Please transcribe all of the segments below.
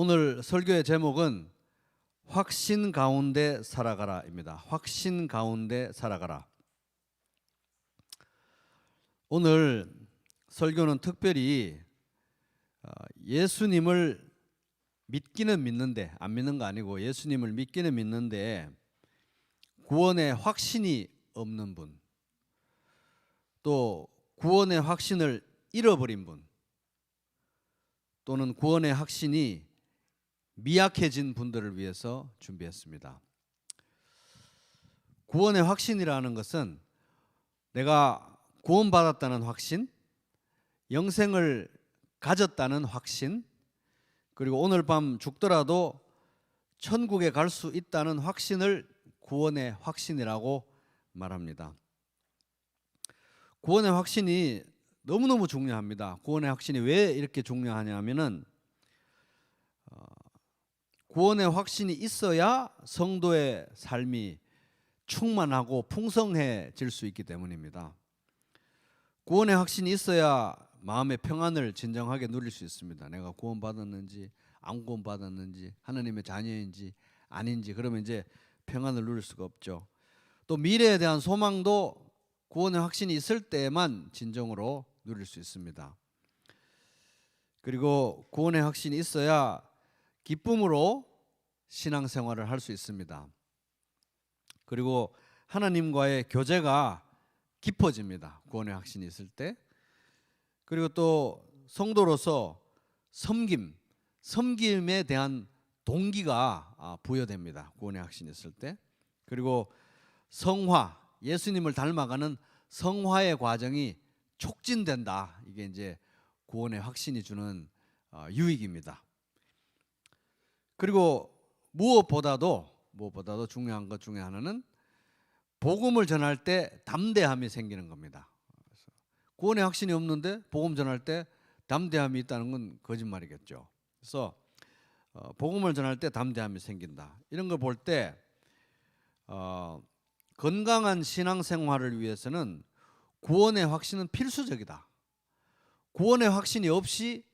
오늘 설교의 제목은 확신 가운데 살아가라입니다. 확신 가운데 살아가라. 오늘 설교는 특별히 예수님을 믿기는 믿는데, 안 믿는 거 아니고 예수님을 믿기는 믿는데 구원의 확신이 없는 분, 또 구원의 확신을 잃어버린 분, 또는 구원의 확신이 미약해진 분들을 위해서 준비했습니다. 구원의 확신이라는 것은 내가 구원받았다는 확신, 영생을 가졌다는 확신, 그리고 오늘 밤 죽더라도 천국에 갈 수 있다는 확신을 구원의 확신이라고 말합니다. 구원의 확신이 너무너무 중요합니다. 구원의 확신이 왜 이렇게 중요하냐면은 구원의 확신이 있어야 성도의 삶이 충만하고 풍성해질 수 있기 때문입니다. 구원의 확신이 있어야 마음의 평안을 진정하게 누릴 수 있습니다. 내가 구원받았는지 안 구원받았는지 하나님의 자녀인지 아닌지, 그러면 이제 평안을 누릴 수가 없죠. 또 미래에 대한 소망도 구원의 확신이 있을 때만 진정으로 누릴 수 있습니다. 그리고 구원의 확신이 있어야 기쁨으로 신앙생활을 할 수 있습니다. 그리고 하나님과의 교제가 깊어집니다. 구원의 확신이 있을 때. 그리고 또 성도로서 섬김에 대한 동기가 부여됩니다. 구원의 확신이 있을 때. 그리고 성화, 예수님을 닮아가는 성화의 과정이 촉진된다. 이게 이제 구원의 확신이 주는 유익입니다. 그리고 무엇보다도 중요한 것 중에 하나는 복음을 전할 때 담대함이 생기는 겁니다. 구원의 확신이 없는데 복음 전할 때 담대함이 있다는 건 거짓말이겠죠. 그래서 복음을 전할 때 담대함이 생긴다. 이런 걸 볼 때 건강한 신앙생활을 위해서는 구원의 확신은 필수적이다. 구원의 확신이 없이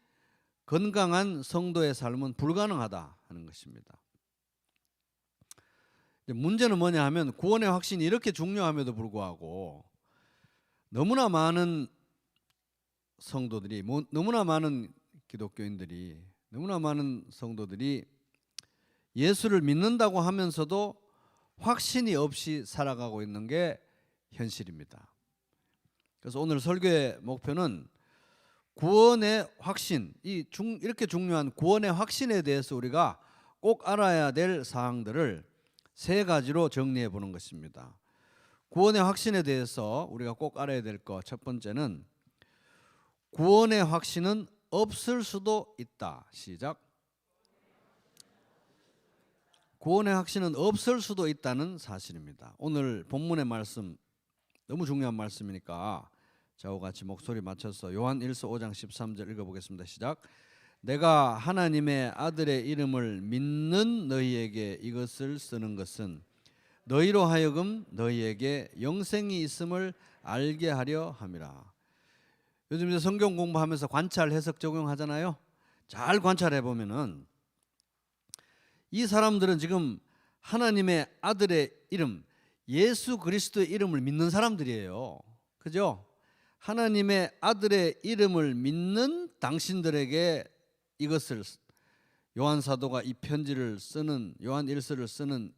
건강한 성도의 삶은 불가능하다 하는 것입니다. 문제는 뭐냐 하면 구원의 확신이 이렇게 중요함에도 불구하고 너무나 많은 성도들이, 너무나 많은 기독교인들이, 너무나 많은 성도들이 예수를 믿는다고 하면서도 확신이 없이 살아가고 있는 게 현실입니다. 그래서 오늘 설교의 목표는 구원의 확신, 이렇게 중요한 구원의 확신에 대해서 우리가 꼭 알아야 될 사항들을 세 가지로 정리해 보는 것입니다. 구원의 확신에 대해서 우리가 꼭 알아야 될 것, 첫 번째는 구원의 확신은 없을 수도 있다. 시작. 구원의 확신은 없을 수도 있다는 사실입니다. 오늘 본문의 말씀 너무 중요한 말씀이니까 저와 같이 목소리 맞춰서 요한 1서 5장 13절 읽어보겠습니다. 시작. 내가 하나님의 아들의 이름을 믿는 너희에게 이것을 쓰는 것은 너희로 하여금 너희에게 영생이 있음을 알게 하려 함이라. 요즘 이제 성경 공부하면서 관찰, 해석, 적용하잖아요. 잘 관찰해 보면은 이 사람들은 지금 하나님의 아들의 이름, 예수 그리스도의 이름을 믿는 사람들이에요. 그죠? 하나님의 아들의 이름을 믿는 당신들에게 이것을, 요한 사도가 이 편지를 쓰는, 요한 1서를 쓰는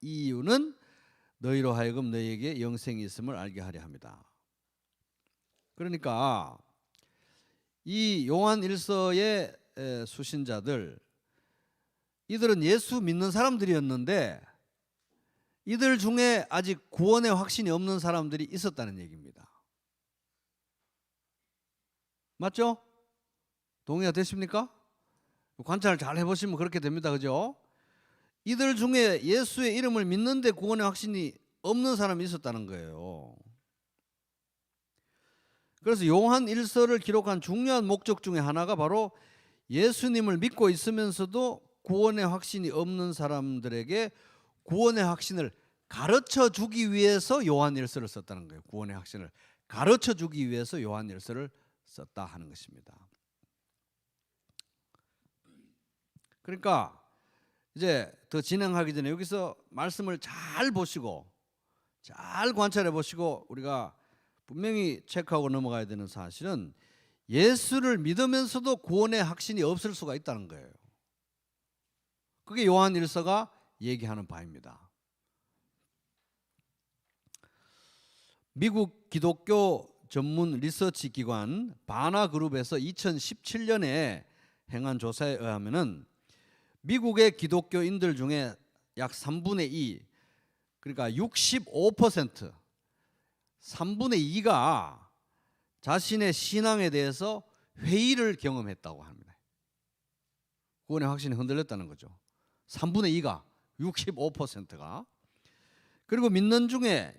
이유는 너희로 하여금 너희에게 영생이 있음을 알게 하려 합니다. 그러니까 이 요한 1서의 수신자들, 이들은 예수 믿는 사람들이었는데 이들 중에 아직 구원의 확신이 없는 사람들이 있었다는 얘기입니다. 맞죠? 동의가 되십니까? 관찰을 잘 해보시면 그렇게 됩니다. 그죠? 이들 중에 예수의 이름을 믿는데 구원의 확신이 없는 사람이 있었다는 거예요. 그래서 요한 1서를 기록한 중요한 목적 중에 하나가 바로 예수님을 믿고 있으면서도 구원의 확신이 없는 사람들에게 구원의 확신을 가르쳐 주기 위해서 요한 1서를 썼다는 거예요. 구원의 확신을 가르쳐 주기 위해서 요한 1서를 썼다 하는 것입니다. 그러니까 이제 더 진행하기 전에 여기서 말씀을 잘 보시고 잘 관찰해 보시고 우리가 분명히 체크하고 넘어가야 되는 사실은 예수를 믿으면서도 구원의 확신이 없을 수가 있다는 거예요. 그게 요한 1서가 얘기하는 바입니다. 미국 기독교 전문 리서치 기관 바나그룹에서 2017년에 행한 조사에 의하면은 미국의 기독교인들 중에 약 3분의 2, 그러니까 65%, 3분의 2가 자신의 신앙에 대해서 회의를 경험했다고 합니다. 구원의 확신이 흔들렸다는 거죠. 3분의 2가, 65%가. 그리고 믿는 중에,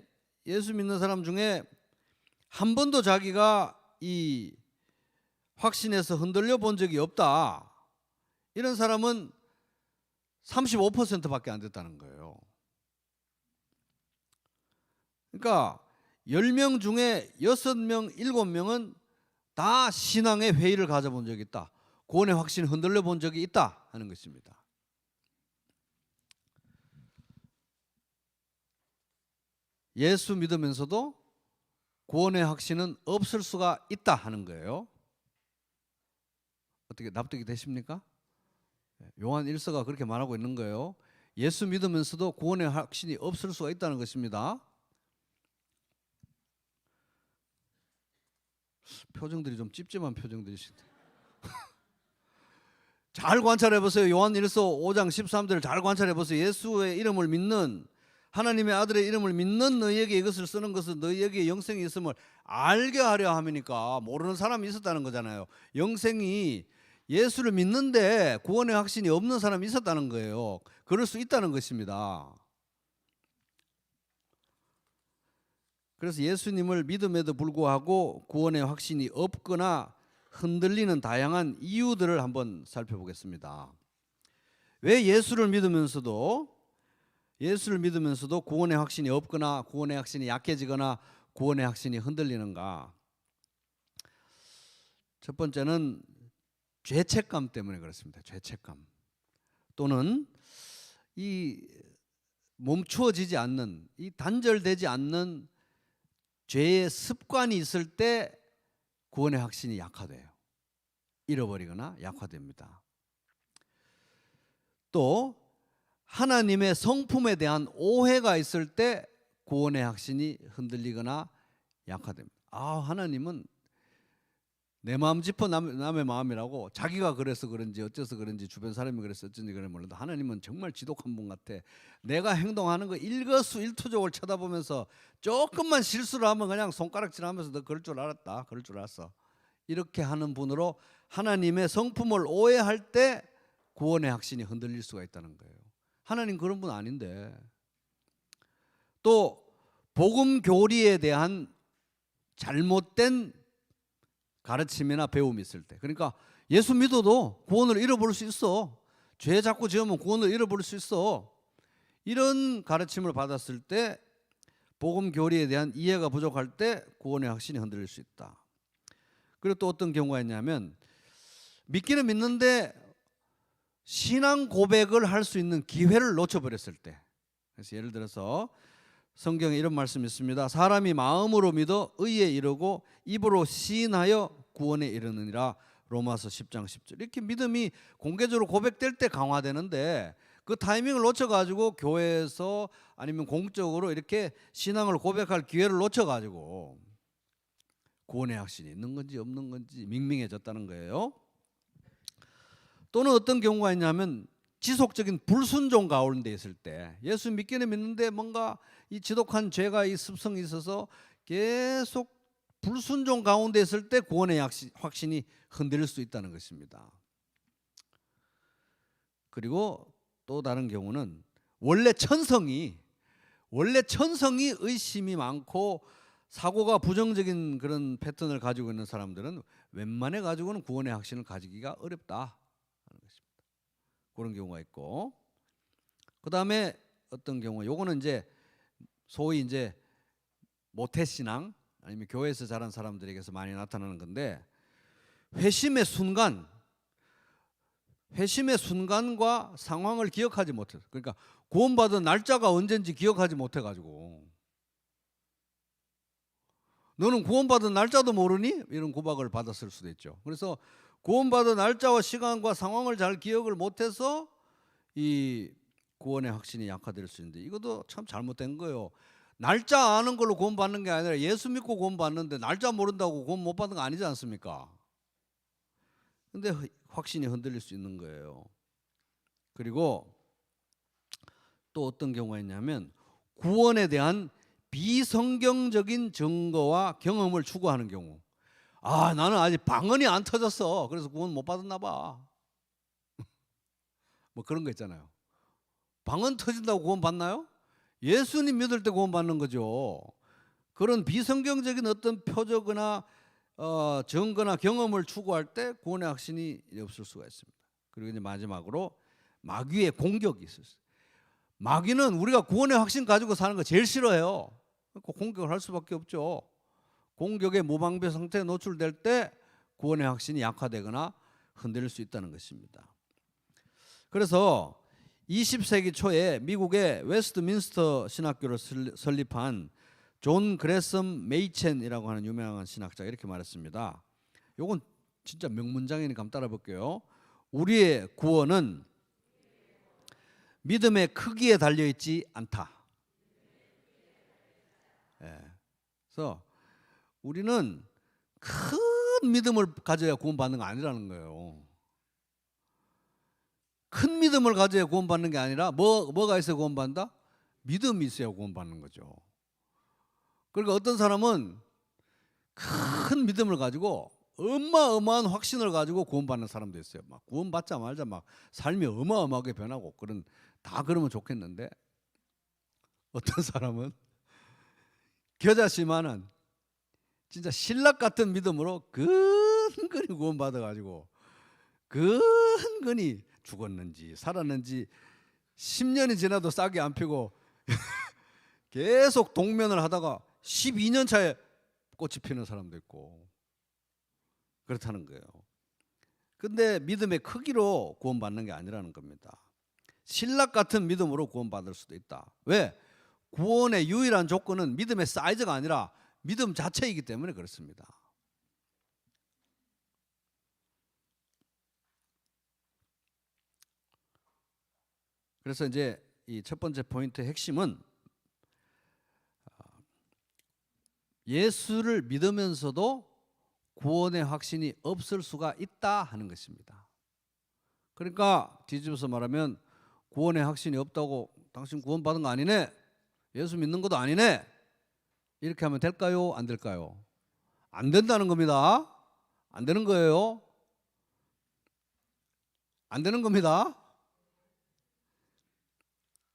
예수 믿는 사람 중에 한 번도 자기가 이 확신에서 흔들려 본 적이 없다, 이런 사람은 35%밖에 안 됐다는 거예요. 그러니까 10명 중에 6명, 7명은 다 신앙의 회의를 가져본 적이 있다, 구원의 확신이 흔들려 본 적이 있다 하는 것입니다. 예수 믿으면서도 구원의 확신은 없을 수가 있다 하는 거예요. 어떻게 납득이 되십니까? 요한 1서가 그렇게 말하고 있는 거예요. 예수 믿으면서도 구원의 확신이 없을 수가 있다는 것입니다. 표정들이 좀 찝찝한 표정들이신데 잘 관찰해 보세요. 요한 1서 5장 13절을 잘 관찰해 보세요. 예수의 이름을 믿는, 하나님의 아들의 이름을 믿는 너희에게 이것을 쓰는 것은 너희에게 영생이 있음을 알게 하려 함이니까, 모르는 사람이 있었다는 거잖아요. 영생이, 예수를 믿는데 구원의 확신이 없는 사람이 있었다는 거예요. 그럴 수 있다는 것입니다. 그래서 예수님을 믿음에도 불구하고 구원의 확신이 없거나 흔들리는 다양한 이유들을 한번 살펴보겠습니다. 왜 예수를 믿으면서도 구원의 확신이 없거나 구원의 확신이 약해지거나 구원의 확신이 흔들리는가? 첫 번째는 죄책감 때문에 그렇습니다. 죄책감, 또는 이 멈추어지지 않는, 이 단절되지 않는 죄의 습관이 있을 때 구원의 확신이 약화돼요. 잃어버리거나 약화됩니다. 또 하나님의 성품에 대한 오해가 있을 때 구원의 확신이 흔들리거나 약화됩니다. 하나님은 내 마음 짚어 남의 마음이라고, 자기가 그래서 그런지 어째서 그런지 주변 사람이 그래서 어쩐지 그래 몰라도 하나님은 정말 지독한 분 같아. 내가 행동하는 거 일거수일투족을 쳐다보면서 조금만 실수를 하면 그냥 손가락질하면서 너 그럴 줄 알았다, 그럴 줄 알았어, 이렇게 하는 분으로 하나님의 성품을 오해할 때 구원의 확신이 흔들릴 수가 있다는 거예요. 하나님 그런 분 아닌데. 또 복음 교리에 대한 잘못된 가르침이나 배움이 있을 때, 그러니까 예수 믿어도 구원을 잃어버릴 수 있어, 죄 자꾸 지으면 구원을 잃어버릴 수 있어, 이런 가르침을 받았을 때, 복음 교리에 대한 이해가 부족할 때 구원의 확신이 흔들릴 수 있다. 그리고 또 어떤 경우가 있냐면, 믿기는 믿는데 신앙 고백을 할 수 있는 기회를 놓쳐버렸을 때. 그래서 예를 들어서 성경에 이런 말씀이 있습니다. 사람이 마음으로 믿어 의에 이르고 입으로 시인하여 구원에 이르느니라. 로마서 10장 10절. 이렇게 믿음이 공개적으로 고백될 때 강화되는데, 그 타이밍을 놓쳐가지고 교회에서 아니면 공적으로 이렇게 신앙을 고백할 기회를 놓쳐가지고 구원의 확신이 있는 건지 없는 건지 밍밍해졌다는 거예요. 또는 어떤 경우가 있냐면, 지속적인 불순종 가운데 있을 때, 예수 믿기는 믿는데 뭔가 이 지독한 죄가 이 습성이 있어서 계속 불순종 가운데 있을 때 구원의 확신이 흔들릴 수 있다는 것입니다. 그리고 또 다른 경우는 원래 천성이 의심이 많고 사고가 부정적인 그런 패턴을 가지고 있는 사람들은 웬만해 가지고는 구원의 확신을 가지기가 어렵다 하는 것입니다. 그런 경우가 있고, 그 다음에 어떤 경우, 요거는 이제 소위 이제 모태신앙 아니면 교회에서 자란 사람들에게서 많이 나타나는 건데, 회심의 순간 회심의 순간과 상황을 기억하지 못해서, 그러니까 구원받은 날짜가 언젠지 기억하지 못해가지고 너는 구원받은 날짜도 모르니? 이런 고박을 받았을 수도 있죠. 그래서 구원받은 날짜와 시간과 상황을 잘 기억을 못해서 이 구원의 확신이 약화될 수 있는데, 이것도 참 잘못된 거예요. 날짜 아는 걸로 구원받는 게 아니라 예수 믿고 구원받는데 날짜 모른다고 구원 못 받는 거 아니지 않습니까? 근데 확신이 흔들릴 수 있는 거예요. 그리고 또 어떤 경우가 있냐면 구원에 대한 비성경적인 증거와 경험을 추구하는 경우. 아, 나는 아직 방언이 안 터졌어. 그래서 구원 못 받았나 봐. 뭐 그런 거 있잖아요. 방언 터진다고 구원 받나요? 예수님 믿을 때 구원 받는 거죠. 그런 비성경적인 어떤 표적이나 증거나 경험을 추구할 때 구원의 확신이 없을 수가 있습니다. 그리고 이제 마지막으로 마귀의 공격이 있어요. 마귀는 우리가 구원의 확신 가지고 사는 거 제일 싫어해요. 그러니까 공격을 할 수밖에 없죠. 공격의 무방비 상태에 노출될 때 구원의 확신이 약화되거나 흔들릴 수 있다는 것입니다. 그래서 20세기 초에 미국의 웨스트민스터 신학교를 설립한 존 그레섬 메이첸이라고 하는 유명한 신학자가 이렇게 말했습니다. 이건 진짜 명문장이니까 한번 따라 볼게요. 우리의 구원은 믿음의 크기에 달려있지 않다. 그래서 우리는 큰 믿음을 가져야 구원받는 거 아니라는 거예요. 큰 믿음을 가져야 구원받는 게 아니라 뭐가 있어야 구원받는다? 믿음이 있어야 구원받는 거죠. 그러니까 어떤 사람은 큰 믿음을 가지고 어마어마한 확신을 가지고 구원받는 사람도 있어요. 막 구원받자마자 막 삶이 어마어마하게 변하고 다 그러면 좋겠는데, 어떤 사람은 겨자씨만은 진짜 신락 같은 믿음으로 근근히 구원받아가지고 근근히 죽었는지 살았는지 10년이 지나도 싹이 안 피고 계속 동면을 하다가 12년 차에 꽃이 피는 사람도 있고 그렇다는 거예요. 근데 믿음의 크기로 구원받는 게 아니라는 겁니다. 신락 같은 믿음으로 구원받을 수도 있다. 왜? 구원의 유일한 조건은 믿음의 사이즈가 아니라 믿음 자체이기 때문에 그렇습니다. 그래서 이제 이 첫 번째 포인트의 핵심은 예수를 믿으면서도 구원의 확신이 없을 수가 있다 하는 것입니다. 그러니까 뒤집어서 말하면 구원의 확신이 없다고 당신 구원받은 거 아니네? 예수 믿는 것도 아니네? 이렇게 하면 될까요? 안 될까요? 안 된다는 겁니다. 안 되는 거예요. 안 되는 겁니다.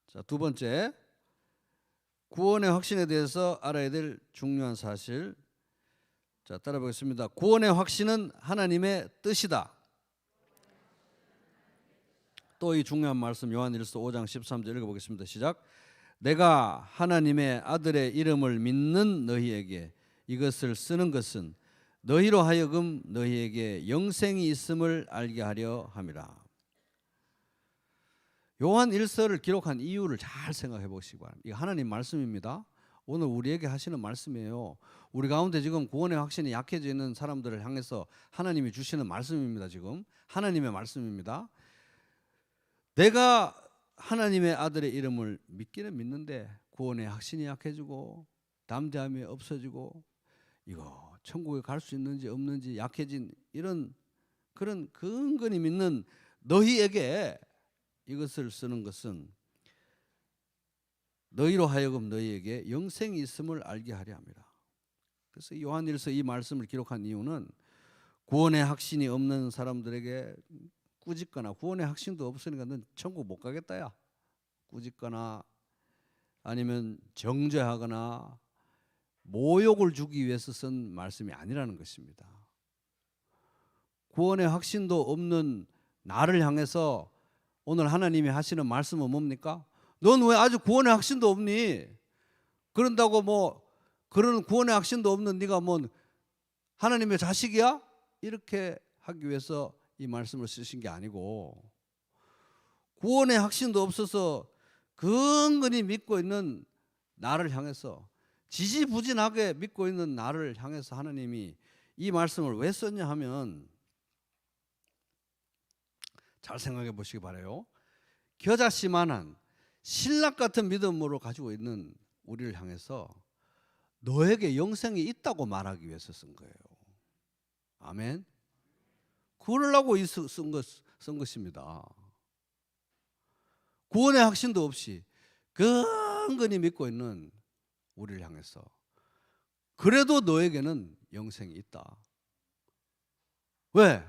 자, 두 번째, 구원의 확신에 대해서 알아야 될 중요한 사실. 자, 따라 보겠습니다. 구원의 확신은 하나님의 뜻이다. 또 이 중요한 말씀 요한일서 5장 13절 읽어보겠습니다. 시작. 내가 하나님의 아들의 이름을 믿는 너희에게 이것을 쓰는 것은 너희로 하여금 너희에게 영생이 있음을 알게 하려 함이라. 요한 1서를 기록한 이유를 잘 생각해 보시기 바랍니다. 이거 하나님 말씀입니다. 오늘 우리에게 하시는 말씀이에요. 우리 가운데 지금 구원의 확신이 약해져 있는 사람들을 향해서 하나님이 주시는 말씀입니다. 지금 하나님의 말씀입니다. 내가 하나님의 아들의 이름을 믿기는 믿는데 구원의 확신이 약해지고 담대함이 없어지고 이거 천국에 갈 수 있는지 없는지 약해진 이런 그런 근근히 믿는 너희에게 이것을 쓰는 것은 너희로 하여금 너희에게 영생이 있음을 알게 하려 함이라. 그래서 요한일서 이 말씀을 기록한 이유는 구원의 확신이 없는 사람들에게 꾸짖거나 구원의 확신도 없으니까 넌 천국 못 가겠다 야 꾸짖거나 아니면 정죄하거나 모욕을 주기 위해서 쓴 말씀이 아니라는 것입니다. 구원의 확신도 없는 나를 향해서 오늘 하나님이 하시는 말씀은 뭡니까? 넌 왜 아직 구원의 확신도 없니? 그런다고 뭐 그런 구원의 확신도 없는 네가 뭐 하나님의 자식이야? 이렇게 하기 위해서 이 말씀을 쓰신 게 아니고 구원의 확신도 없어서 근근히 믿고 있는 나를 향해서, 지지부진하게 믿고 있는 나를 향해서 하나님이 이 말씀을 왜 썼냐 하면, 잘 생각해 보시기 바라요. 겨자씨만한 신락 같은 믿음으로 가지고 있는 우리를 향해서 너에게 영생이 있다고 말하기 위해서 쓴 거예요. 아멘. 그러려고 쓴 것입니다. 구원의 확신도 없이 근근히 믿고 있는 우리를 향해서, 그래도 너에게는 영생이 있다. 왜?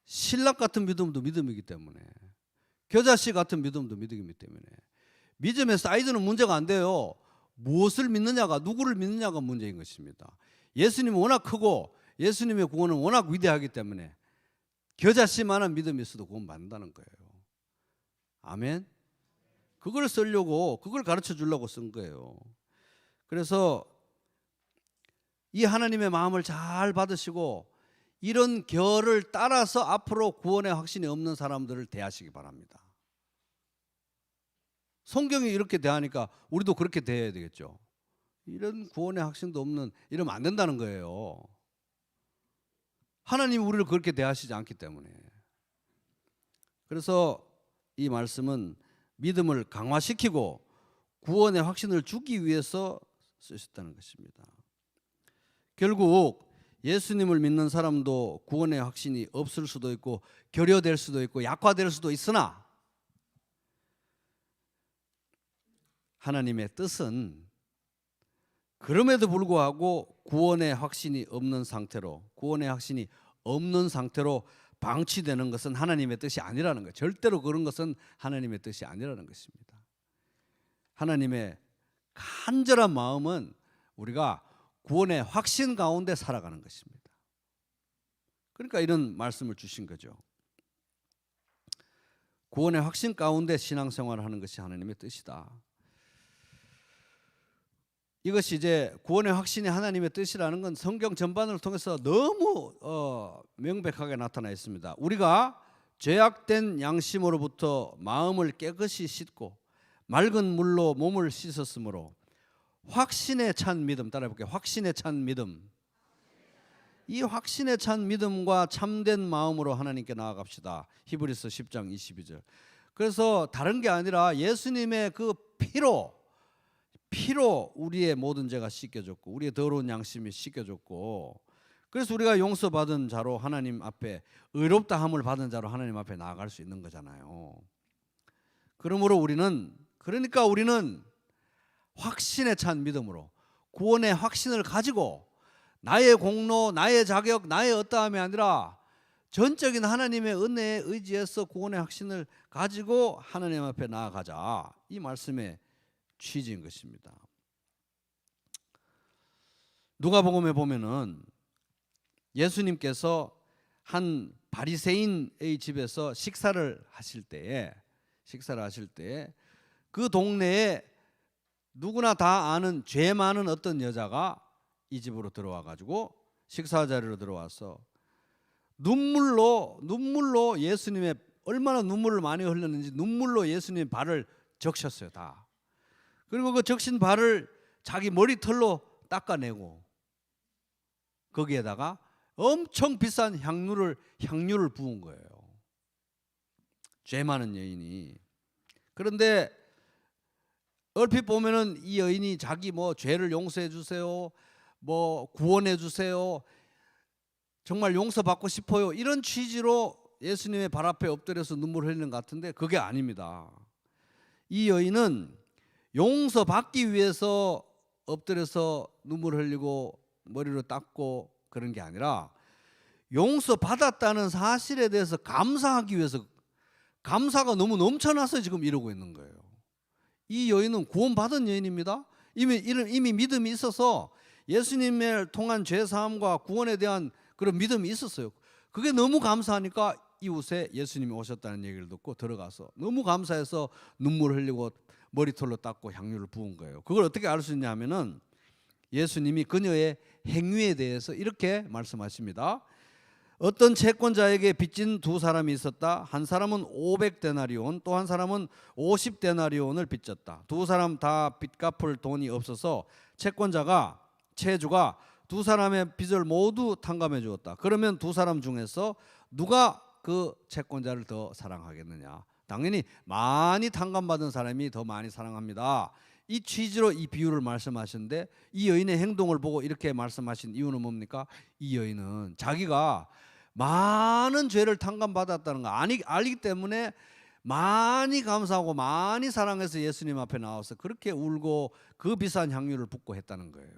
신락 같은 믿음도 믿음이기 때문에, 겨자씨 같은 믿음도 믿음이기 때문에. 믿음의 사이즈는 문제가 안 돼요. 무엇을 믿느냐가, 누구를 믿느냐가 문제인 것입니다. 예수님은 워낙 크고 예수님의 구원은 워낙 위대하기 때문에 겨자씨만한 믿음이 있어도 구원 받는다는 거예요. 아멘. 그걸 쓰려고, 그걸 가르쳐 주려고 쓴 거예요. 그래서 이 하나님의 마음을 잘 받으시고 이런 결을 따라서 앞으로 구원의 확신이 없는 사람들을 대하시기 바랍니다. 성경이 이렇게 대하니까 우리도 그렇게 대해야 되겠죠. 이런 구원의 확신도 없는, 이러면 안 된다는 거예요. 하나님이 우리를 그렇게 대하시지 않기 때문에. 그래서 이 말씀은 믿음을 강화시키고 구원의 확신을 주기 위해서 쓰셨다는 것입니다. 결국 예수님을 믿는 사람도 구원의 확신이 없을 수도 있고 결여될 수도 있고 약화될 수도 있으나, 하나님의 뜻은 그럼에도 불구하고 구원의 확신이 없는 상태로, 구원의 확신이 없는 상태로 방치되는 것은 하나님의 뜻이 아니라는 거예요. 절대로 그런 것은 하나님의 뜻이 아니라는 것입니다. 하나님의 간절한 마음은 우리가 구원의 확신 가운데 살아가는 것입니다. 그러니까 이런 말씀을 주신 거죠. 구원의 확신 가운데 신앙생활을 하는 것이 하나님의 뜻이다. 이것이 이제 구원의 확신이 하나님의 뜻이라는 건 성경 전반을 통해서 너무 명백하게 나타나 있습니다. 우리가 죄악된 양심으로부터 마음을 깨끗이 씻고 맑은 물로 몸을 씻었으므로 확신에 찬 믿음, 따라해 볼게요. 확신에 찬 믿음. 이 확신에 찬 믿음과 참된 마음으로 하나님께 나아갑시다. 히브리서 10장 22절. 그래서 다른 게 아니라 예수님의 그 피로 우리의 모든 죄가 씻겨졌고 우리의 더러운 양심이 씻겨졌고, 그래서 우리가 용서받은 자로 하나님 앞에, 의롭다함을 받은 자로 하나님 앞에 나아갈 수 있는 거잖아요. 그러므로 우리는 확신에 찬 믿음으로 구원의 확신을 가지고 나의 공로, 나의 자격, 나의 어떠함이 아니라 전적인 하나님의 은혜에 의지해서 구원의 확신을 가지고 하나님 앞에 나아가자. 이 말씀의 취지인 것입니다. 누가복음에 보면은 예수님께서 한 바리새인의 집에서 식사를 하실 때에 그 동네에 누구나 다 아는 죄 많은 어떤 여자가 이 집으로 들어와 가지고 식사 자리로 들어와서 눈물로 예수님의, 얼마나 눈물을 많이 흘렸는지 눈물로 예수님의 발을 적셨어요, 다. 그리고 그 적신 발을 자기 머리털로 닦아내고 거기에다가 엄청 비싼 향유를 부은 거예요. 죄 많은 여인이. 그런데 얼핏 보면은 이 여인이 자기 죄를 용서해 주세요, 구원해 주세요, 정말 용서받고 싶어요, 이런 취지로 예수님의 발 앞에 엎드려서 눈물을 흘리는 것 같은데 그게 아닙니다. 이 여인은 용서받기 위해서 엎드려서 눈물을 흘리고 머리로 닦고 그런 게 아니라 용서받았다는 사실에 대해서 감사하기 위해서, 감사가 너무 넘쳐나서 지금 이러고 있는 거예요. 이 여인은 구원받은 여인입니다. 이미 믿음이 있어서 예수님을 통한 죄사함과 구원에 대한 그런 믿음이 있었어요. 그게 너무 감사하니까 이웃에 예수님이 오셨다는 얘기를 듣고 들어가서 너무 감사해서 눈물 흘리고 머리털로 닦고 향유를 부은 거예요. 그걸 어떻게 알 수 있냐면은 예수님이 그녀의 행위에 대해서 이렇게 말씀하십니다. 어떤 채권자에게 빚진 두 사람이 있었다. 한 사람은 500데나리온, 또 한 사람은 50데나리온을 빚졌다. 두 사람 다 빚 갚을 돈이 없어서 채주가 두 사람의 빚을 모두 탕감해 주었다. 그러면 두 사람 중에서 누가 그 채권자를 더 사랑하겠느냐? 당연히 많이 탕감받은 사람이 더 많이 사랑합니다. 이 취지로 이 비유를 말씀하시는데, 이 여인의 행동을 보고 이렇게 말씀하신 이유는 뭡니까? 이 여인은 자기가 많은 죄를 탕감받았다는 거 알기 때문에 많이 감사하고 많이 사랑해서 예수님 앞에 나와서 그렇게 울고 그 비싼 향유를 붓고 했다는 거예요.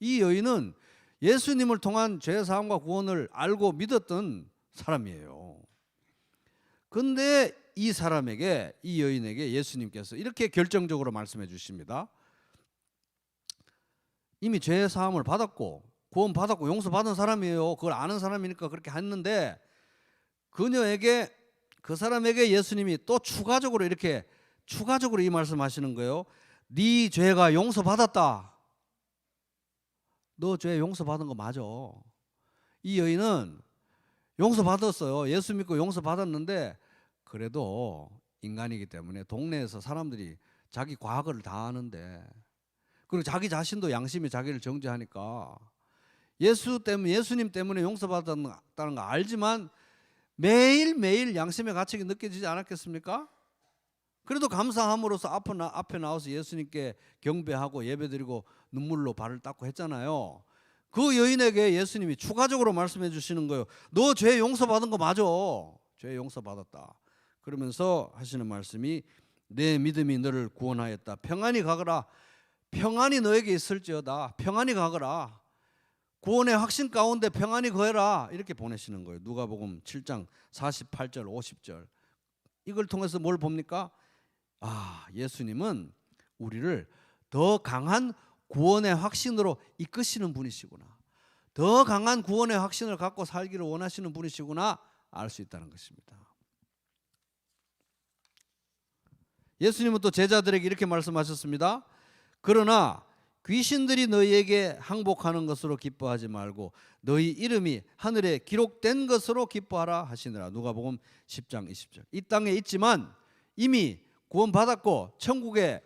이 여인은 예수님을 통한 죄사함과 구원을 알고 믿었던 사람이에요. 근데 이 여인에게 예수님께서 이렇게 결정적으로 말씀해 주십니다. 이미 죄사함을 받았고 구원받았고 용서받은 사람이에요. 그걸 아는 사람이니까 그렇게 했는데, 그 사람에게 예수님이 또 추가적으로 이 말씀하시는 거예요. 네 죄가 용서받았다. 너 죄 용서받은 거 맞아. 이 여인은 용서받았어요. 예수 믿고 용서받았는데, 그래도 인간이기 때문에 동네에서 사람들이 자기 과거를 다 아는데, 그리고 자기 자신도 양심이 자기를 정죄하니까 예수님 때문에 용서받았다는 거 알지만 매일매일 양심의 가책이 느껴지지 않았겠습니까? 그래도 감사함으로써 앞에 나와서 예수님께 경배하고 예배드리고 눈물로 발을 닦고 했잖아요. 그 여인에게 예수님이 추가적으로 말씀해 주시는 거예요. 너 죄 용서받은 거 맞아. 죄 용서받았다. 그러면서 하시는 말씀이, 내 믿음이 너를 구원하였다. 평안히 가거라. 평안이 너에게 있을지어다. 평안히 가거라. 구원의 확신 가운데 평안히 거해라. 이렇게 보내시는 거예요. 누가복음 7장 48절 50절. 이걸 통해서 뭘 봅니까? 예수님은 우리를 더 강한 구원의 확신으로 이끄시는 분이시구나. 더 강한 구원의 확신을 갖고 살기를 원하시는 분이시구나 알 수 있다는 것입니다. 예수님은 또 제자들에게 이렇게 말씀하셨습니다. 그러나 귀신들이 너희에게 항복하는 것으로 기뻐하지 말고 너희 이름이 하늘에 기록된 것으로 기뻐하라 하시느라. 누가복음 10장 20절. 이 땅에 있지만 이미 구원받았고 천국의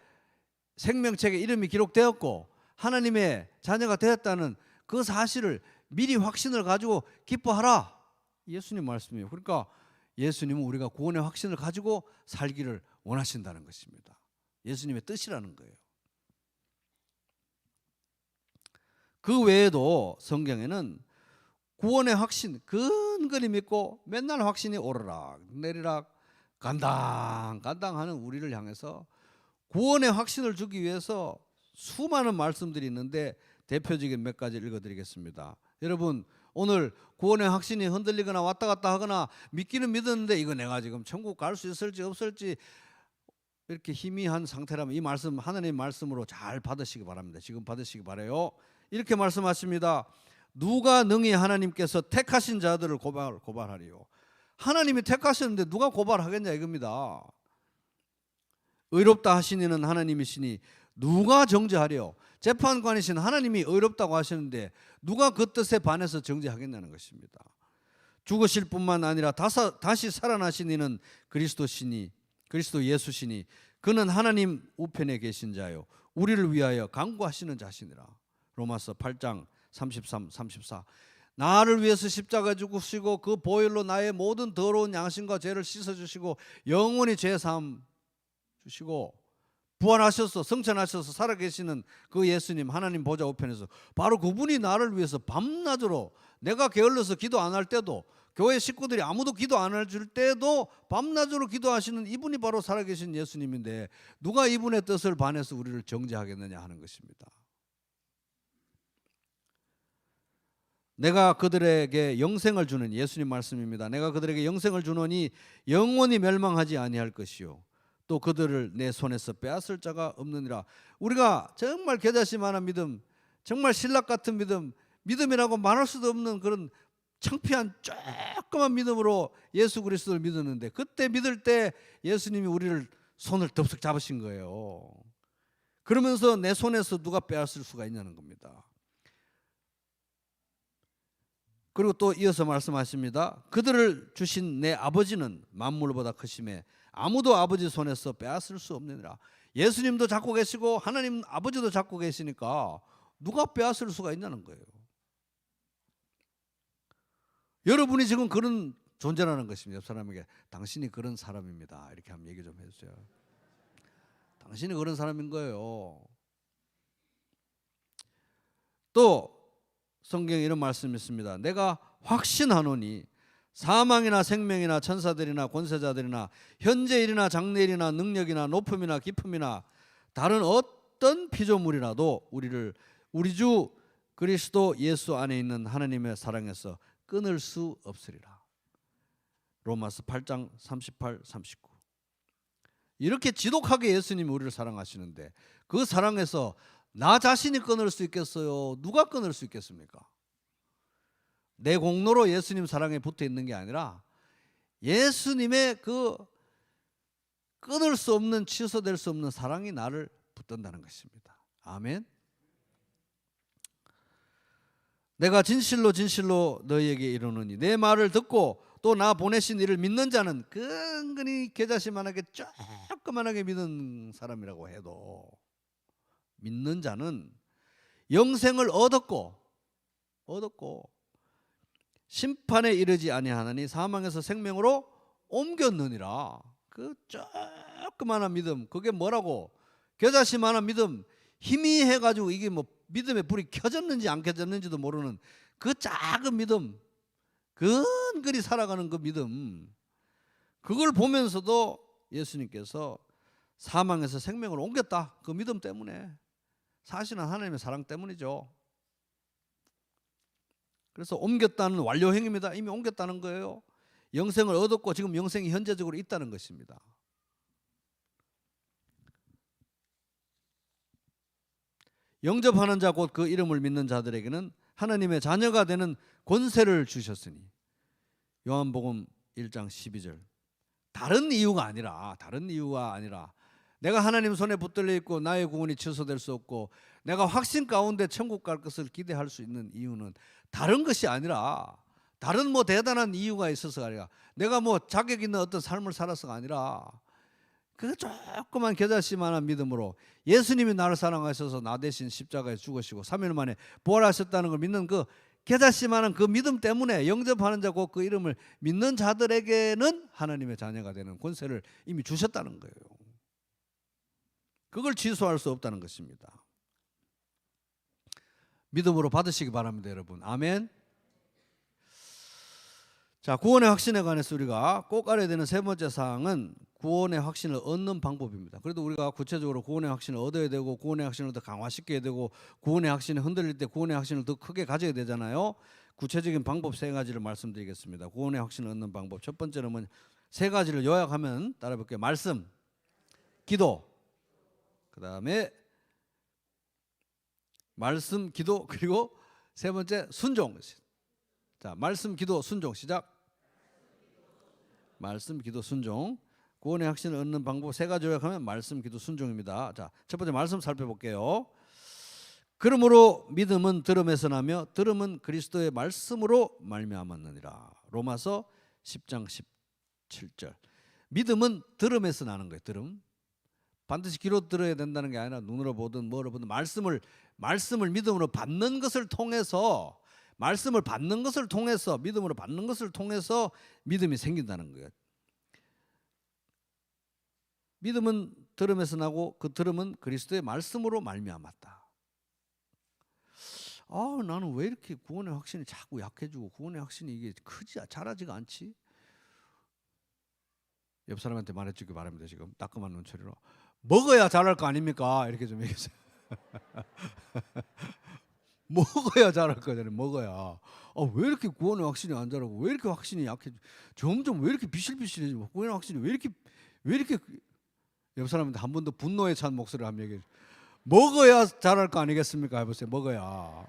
생명책에 이름이 기록되었고 하나님의 자녀가 되었다는 그 사실을 미리 확신을 가지고 기뻐하라. 예수님 말씀이에요. 그러니까 예수님은 우리가 구원의 확신을 가지고 살기를 원하신다는 것입니다. 예수님의 뜻이라는 거예요. 그 외에도 성경에는 구원의 확신 근근히 믿고 맨날 확신이 오르락 내리락 간당간당하는 우리를 향해서 구원의 확신을 주기 위해서 수많은 말씀들이 있는데, 대표적인 몇 가지 읽어드리겠습니다. 여러분, 오늘 구원의 확신이 흔들리거나 왔다 갔다 하거나 믿기는 믿었는데 이거 내가 지금 천국 갈 수 있을지 없을지 이렇게 희미한 상태라면 이 말씀 하나님의 말씀으로 잘 받으시기 바랍니다. 지금 받으시기 바라요. 이렇게 말씀하십니다. 누가 능히 하나님께서 택하신 자들을 고발하리요. 하나님이 택하셨는데 누가 고발하겠냐 이겁니다. 의롭다 하신 이는 하나님이시니 누가 정죄하려. 재판관이신 하나님이 의롭다고 하시는데 누가 그 뜻에 반해서 정죄하겠냐는 것입니다. 죽으실 뿐만 아니라 다시 살아나신 이는 그리스도 예수시니 그는 하나님 우편에 계신 자요 우리를 위하여 간구하시는 자시니라. 로마서 8장 33, 34. 나를 위해서 십자가 죽으시고 그 보혈로 나의 모든 더러운 양심과 죄를 씻어주시고 영원히 죄사함 주시고 부활하셔서 성천하셔서 살아계시는 그 예수님, 하나님 보좌 우편에서 바로 그분이 나를 위해서 밤낮으로, 내가 게을러서 기도 안 할 때도, 교회 식구들이 아무도 기도 안 해줄 때도 밤낮으로 기도하시는 이분이 바로 살아계신 예수님인데 누가 이분의 뜻을 반해서 우리를 정죄하겠느냐 하는 것입니다. 내가 그들에게 영생을 주는, 예수님 말씀입니다. 내가 그들에게 영생을 주노니 영원히 멸망하지 아니할 것이요 또 그들을 내 손에서 빼앗을 자가 없느니라. 우리가 정말 겨자씨만한 믿음, 정말 신락 같은 믿음이라고 말할 수도 없는 그런 창피한 조그만 믿음으로 예수 그리스도를 믿었는데, 그때 믿을 때 예수님이 우리를 손을 덥석 잡으신 거예요. 그러면서 내 손에서 누가 빼앗을 수가 있냐는 겁니다. 그리고 또 이어서 말씀하십니다. 그들을 주신 내 아버지는 만물보다 크심에 아무도 아버지 손에서 빼앗을 수 없느니라. 예수님도 잡고 계시고 하나님 아버지도 잡고 계시니까 누가 빼앗을 수가 있냐는 거예요. 여러분이 지금 그런 존재라는 것입니다. 옆 사람에게 당신이 그런 사람입니다. 이렇게 한번 얘기 좀 해주세요. 당신이 그런 사람인 거예요. 또 성경에 이런 말씀이 있습니다. 내가 확신하노니 사망이나 생명이나 천사들이나 권세자들이나 현재일이나 장래일이나 능력이나 높음이나 깊음이나 다른 어떤 피조물이라도 우리를 우리 주 그리스도 예수 안에 있는 하나님의 사랑에서 끊을 수 없으리라. 로마서 8장 38, 39. 이렇게 지독하게 예수님이 우리를 사랑하시는데 그 사랑에서 나 자신이 끊을 수 있겠어요? 누가 끊을 수 있겠습니까? 내 공로로 예수님 사랑에 붙어 있는 게 아니라 예수님의 그 끊을 수 없는, 취소될 수 없는 사랑이 나를 붙든다는 것입니다. 아멘. 내가 진실로 진실로 너희에게 이르노니 내 말을 듣고 또 나 보내신 이를 믿는 자는 근근히 겨자씨만하게 조그만하게 믿은 사람이라고 해도 믿는 자는 영생을 얻었고 심판에 이르지 아니하나니 사망에서 생명으로 옮겼느니라. 그 조그만한 믿음, 그게 뭐라고? 겨자씨만한 믿음, 희미해가지고 이게 뭐 믿음의 불이 켜졌는지 안 켜졌는지도 모르는 그 작은 믿음, 근근히 살아가는 그 믿음, 그걸 보면서도 예수님께서 사망에서 생명을 옮겼다. 그 믿음 때문에. 사실은 하나님의 사랑 때문이죠. 그래서 옮겼다는 완료행입니다. 이미 옮겼다는 거예요. 영생을 얻었고 지금 영생이 현재적으로 있다는 것입니다. 영접하는 자 곧 그 이름을 믿는 자들에게는 하나님의 자녀가 되는 권세를 주셨으니. 요한복음 1장 12절. 다른 이유가 아니라 내가 하나님 손에 붙들려 있고 나의 구원이 취소될 수 없고 내가 확신 가운데 천국 갈 것을 기대할 수 있는 이유는 다른 것이 아니라, 다른 뭐 대단한 이유가 있어서가 아니라, 내가 뭐 자격 있는 어떤 삶을 살아서가 아니라 그 조그만 겨자씨만한 믿음으로 예수님이 나를 사랑하셔서 나 대신 십자가에 죽으시고 3일 만에 부활하셨다는 걸 믿는 그 겨자씨만한 그 믿음 때문에 영접하는 자 곧 그 이름을 믿는 자들에게는 하나님의 자녀가 되는 권세를 이미 주셨다는 거예요. 그걸 취소할 수 없다는 것입니다. 믿음으로 받으시기 바랍니다, 여러분. 아멘. 자, 구원의 확신에 관해서 우리가 꼭 알아야 되는 세 번째 사항은 구원의 확신을 얻는 방법입니다. 그래도 우리가 구체적으로 구원의 확신을 얻어야 되고 구원의 확신을 더 강화시켜야 되고 구원의 확신이 흔들릴 때 구원의 확신을 더 크게 가져야 되잖아요. 구체적인 방법 세 가지를 말씀드리겠습니다. 구원의 확신을 얻는 방법. 첫 번째는 세 가지를 요약하면 따라볼게요. 말씀, 기도, 그 다음에 말씀, 기도, 그리고 세 번째 순종. 자, 말씀, 기도, 순종. 시작. 말씀, 기도, 순종. 구원의 확신을 얻는 방법 세 가지 요약하면 말씀, 기도, 순종입니다. 자, 첫 번째 말씀 살펴볼게요. 그러므로 믿음은 들음에서 나며 들음은 그리스도의 말씀으로 말미암았느니라. 로마서 10장 17절. 믿음은 들음에서 나는 거예요. 들음. 반드시 귀로 들어야 된다는 게 아니라 눈으로 보든 뭐로 보든 말씀을 믿음으로 받는 것을 통해서, 말씀을 받는 것을 통해서, 믿음으로 받는 것을 통해서 믿음이 생긴다는 거예요. 믿음은 들음에서 나고 그 들음은 그리스도의 말씀으로 말미암았다. 나는 왜 이렇게 구원의 확신이 자꾸 약해지고 구원의 확신이 이게 자라지가 않지? 옆 사람한테 말해주기 바랍니다. 지금 따끔한 눈초리로. 먹어야 자랄 거 아닙니까? 이렇게 좀 얘기해주세요. 먹어야 자랄 거잖아요. 먹어야. 왜 이렇게 구원의 확신이 안 자라고, 왜 이렇게 확신이 약해, 점점 왜 이렇게 비실비실해지고, 구원의 확신이 왜 이렇게 옆 사람한테 한 번 더 분노에 찬 목소리를 한번 얘기해 주세요. 먹어야 자랄 거 아니겠습니까? 해보세요. 먹어야.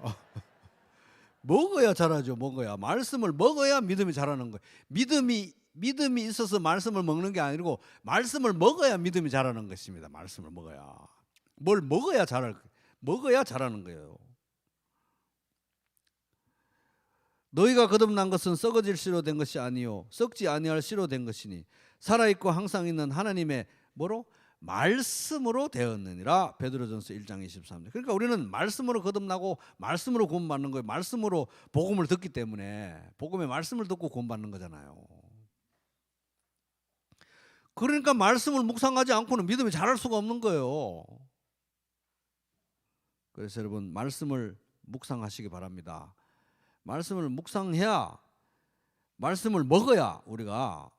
먹어야 자라죠. 먹어야. 말씀을 먹어야 믿음이 자라는 거예요. 믿음이 있어서 말씀을 먹는 게 아니고 말씀을 먹어야 믿음이 자라는 것입니다. 말씀을 먹어야. 뭘 먹어야 자라는 거예요. 너희가 거듭난 것은 썩어질 씨로 된 것이 아니요 썩지 아니할 씨로 된 것이니 살아있고 항상 있는 하나님의 뭐로? 말씀으로 되었느니라. 베드로전서 1장 23절. 그러니까 우리는 말씀으로 거듭나고 말씀으로 구원받는 거예요. 말씀으로 복음을 듣기 때문에 복음의 말씀을 듣고 구원받는 거잖아요. 그러니까 말씀을 묵상하지 않고는 믿음이 자랄 수가 없는 거예요. 그래서 여러분 말씀을 묵상하시기 바랍니다. 말씀을 묵상해야, 말씀을 먹어야 우리가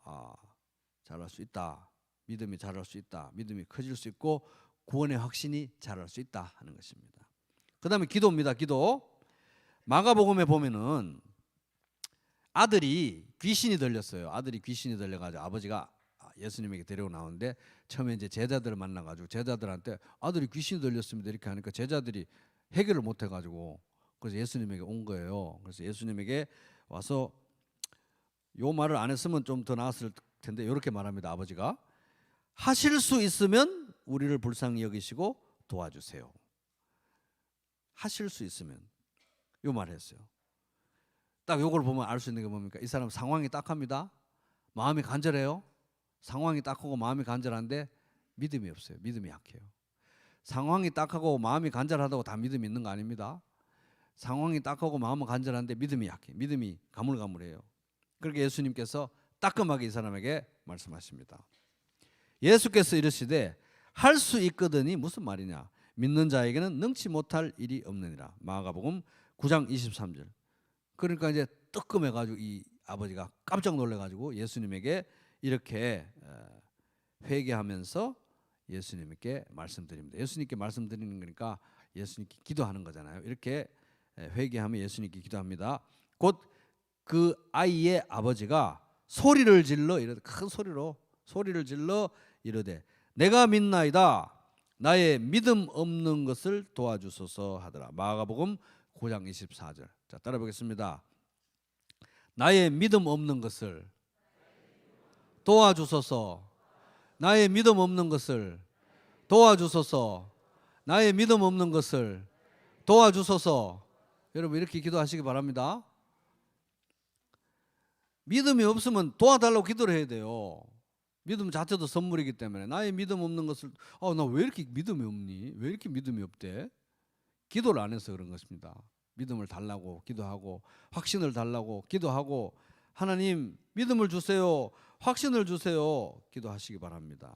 자랄 수 있다. 믿음이 자랄 수 있다. 믿음이 커질 수 있고 구원의 확신이 자랄 수 있다 하는 것입니다. 그 다음에 기도입니다. 기도. 마가복음에 보면은 아들이 귀신이 들렸어요. 아들이 귀신이 들려가지고 아버지가 예수님에게 데리고 나오는데 처음에 이제 제자들을 만나가지고 제자들한테 아들이 귀신이 들렸습니다 이렇게 하니까 제자들이 해결을 못 해가지고 그래서 예수님에게 온 거예요. 그래서 예수님에게 와서 요 말을 안 했으면 좀 더 나았을 텐데 이렇게 말합니다. 아버지가 하실 수 있으면 우리를 불쌍히 여기시고 도와주세요. 하실 수 있으면 요 말을 했어요. 딱 요걸 보면 알 수 있는 게 뭡니까? 이 사람 상황이 딱합니다. 마음이 간절해요. 상황이 딱하고 마음이 간절한데 믿음이 없어요. 믿음이 약해요. 상황이 딱하고 마음이 간절하다고 다 믿음이 있는 거 아닙니다. 상황이 딱하고 마음은 간절한데 믿음이 약해. 믿음이 가물가물해요. 그렇게 예수님께서 따끔하게 이 사람에게 말씀하십니다. 예수께서 이르시되 할 수 있거든이 무슨 말이냐? 믿는 자에게는 능치 못할 일이 없느니라. 마가복음 9장 23절. 그러니까 이제 뜨끔해가지고 이 아버지가 깜짝 놀래가지고 예수님에게 이렇게 회개하면서 예수님께 말씀드립니다. 예수님께 말씀드리는 거니까 예수님께 기도하는 거잖아요. 이렇게 회개하면 예수님께 기도합니다. 곧 그 아이의 아버지가 소리를 질러 이르되 큰 소리로 소리를 질러 이르되 내가 믿나이다 나의 믿음 없는 것을 도와주소서 하더라. 마가복음 9장 24절. 자, 따라 보겠습니다. 나의 믿음 없는 것을 도와주소서. 나의 믿음 없는 것을 도와주소서. 나의 믿음 없는 것을 도와주소서. 여러분 이렇게 기도하시기 바랍니다. 믿음이 없으면 도와달라고 기도를 해야 돼요. 믿음 자체도 선물이기 때문에 나의 믿음 없는 것을 나 왜 이렇게 믿음이 없니? 왜 이렇게 믿음이 없대? 기도를 안 해서 그런 것입니다. 믿음을 달라고 기도하고 확신을 달라고 기도하고 하나님 믿음을 주세요. 확신을 주세요. 기도하시기 바랍니다.